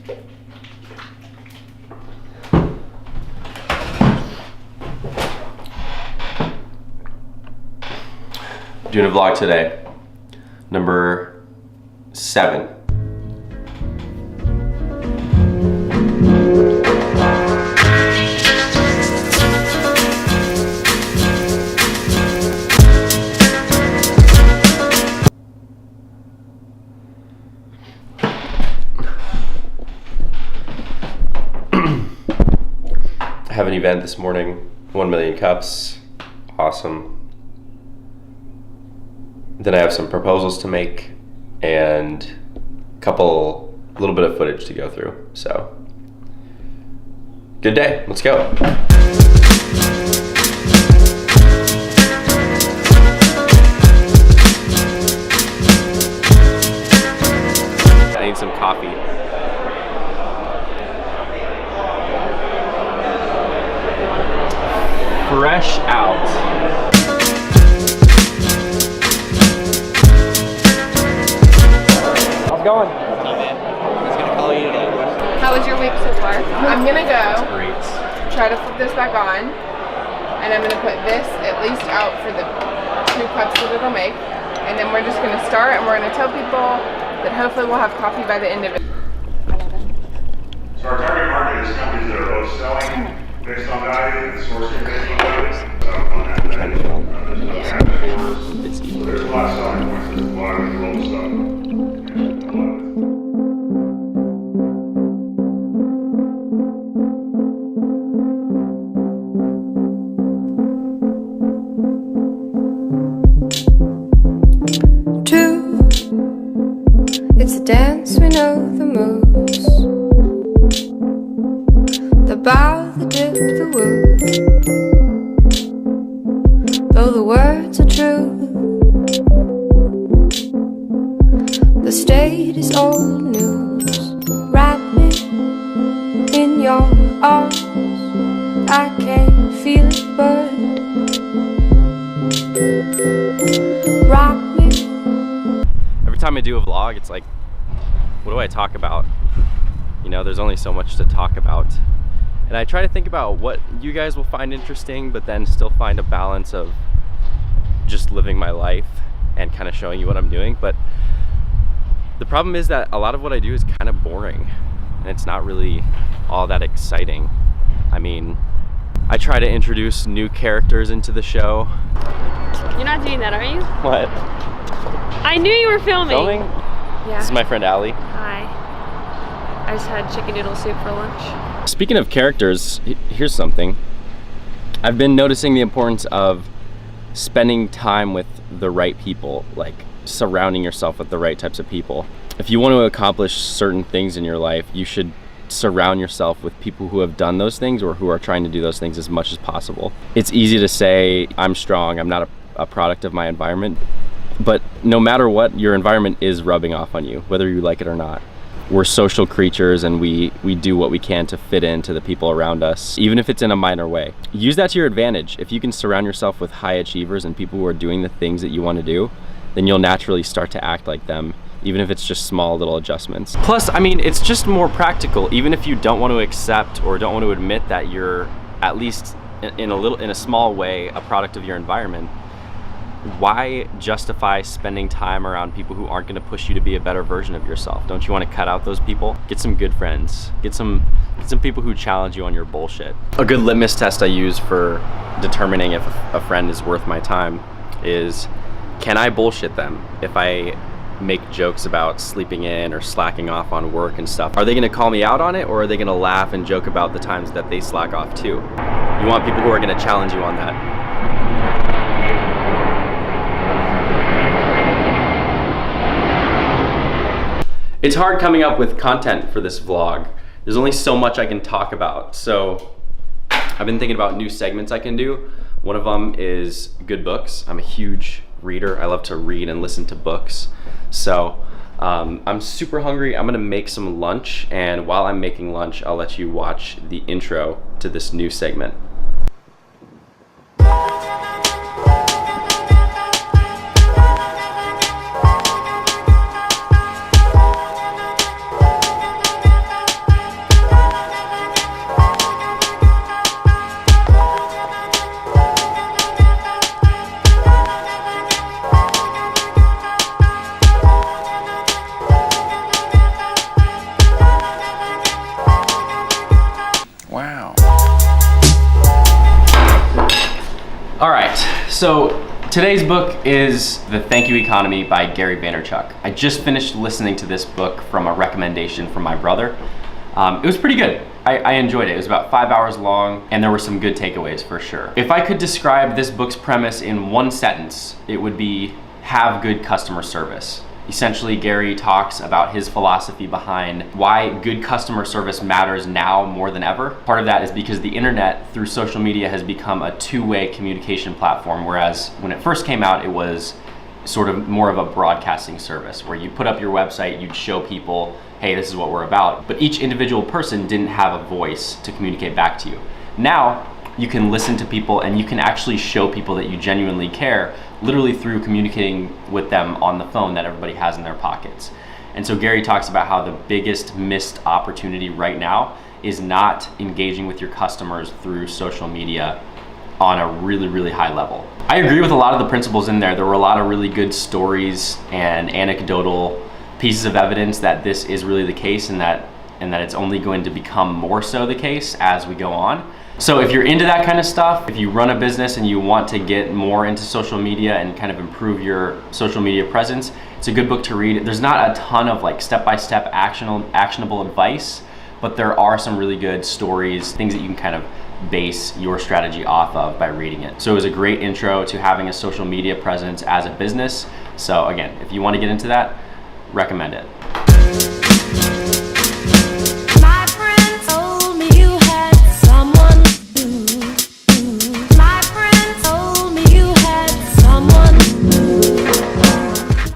Doing a vlog today, number 7. I have an event this morning, 1 million cups, awesome. Then I have some proposals to make and a little bit of footage to go through. So, good day, let's go. I need some coffee. Fresh out. Going? He's gonna call you today. How was your week so far? I'm gonna go. Great. Try to flip this back on, and I'm gonna put this at least out for the 2 cups that it'll make, and then we're just gonna start, and we're gonna tell people that hopefully we'll have coffee by the end of it. So our target market is companies that are both selling based on value and sourcing based on value. There's a lot of selling points. There's a lot of control stuff. It's a dance, we know the moves. The bow, the dip, the woo. Though the words are true, the state is old news. Wrap me in your arms. I can't feel it, but rock me. Every time I do a vlog, it's like, what do I talk about? You know, there's only so much to talk about. And I try to think about what you guys will find interesting, but then still find a balance of just living my life and kind of showing you what I'm doing. But the problem is that a lot of what I do is kind of boring, and it's not really all that exciting. I mean, I try to introduce new characters into the show. You're not doing that, are you? What? I knew you were filming. Filming? Yeah. This is my friend Allie. Hi. I just had chicken noodle soup for lunch. Speaking of characters, here's something. I've been noticing the importance of spending time with the right people, like surrounding yourself with the right types of people. If you want to accomplish certain things in your life, you should surround yourself with people who have done those things or who are trying to do those things as much as possible. It's easy to say, I'm strong, I'm not a product of my environment, but no matter what, your environment is rubbing off on you, whether you like it or not. We're social creatures, and we do what we can to fit into the people around us, even if it's in a minor way. Use that to your advantage. If you can surround yourself with high achievers and people who are doing the things that you want to do, then you'll naturally start to act like them, even if it's just small little adjustments. Plus, I mean, it's just more practical. Even if you don't want to accept or don't want to admit that you're, at least in a small way, a product of your environment, why justify spending time around people who aren't going to push you to be a better version of yourself? Don't you want to cut out those people? Get some good friends. Get some people who challenge you on your bullshit. A good litmus test I use for determining if a friend is worth my time is, can I bullshit them? If I make jokes about sleeping in or slacking off on work and stuff, are they going to call me out on it, or are they going to laugh and joke about the times that they slack off too? You want people who are going to challenge you on that. It's hard coming up with content for this vlog. There's only so much I can talk about. So I've been thinking about new segments I can do. One of them is good books. I'm a huge reader. I love to read and listen to books. So I'm super hungry. I'm gonna make some lunch, and while I'm making lunch, I'll let you watch the intro to this new segment. So today's book is The Thank You Economy by Gary Vaynerchuk. I just finished listening to this book from a recommendation from my brother. It was pretty good. I enjoyed it. It was about 5 hours long, and there were some good takeaways for sure. If I could describe this book's premise in one sentence, it would be have good customer service. Essentially, Gary talks about his philosophy behind why good customer service matters now more than ever. Part of that is because the internet, through social media, has become a two-way communication platform, whereas when it first came out, it was sort of more of a broadcasting service where you put up your website, you'd show people, hey, this is what we're about. But each individual person didn't have a voice to communicate back to you. Now, you can listen to people and you can actually show people that you genuinely care, literally through communicating with them on the phone that everybody has in their pockets. And so Gary talks about how the biggest missed opportunity right now is not engaging with your customers through social media on a really, really high level. I agree with a lot of the principles in there. There were a lot of really good stories and anecdotal pieces of evidence that this is really the case, and that it's only going to become more so the case as we go on. So if you're into that kind of stuff, if you run a business and you want to get more into social media and kind of improve your social media presence, it's a good book to read. There's not a ton of like step-by-step actionable advice, but there are some really good stories, things that you can kind of base your strategy off of by reading it. So it was a great intro to having a social media presence as a business. So again, if you want to get into that, recommend it.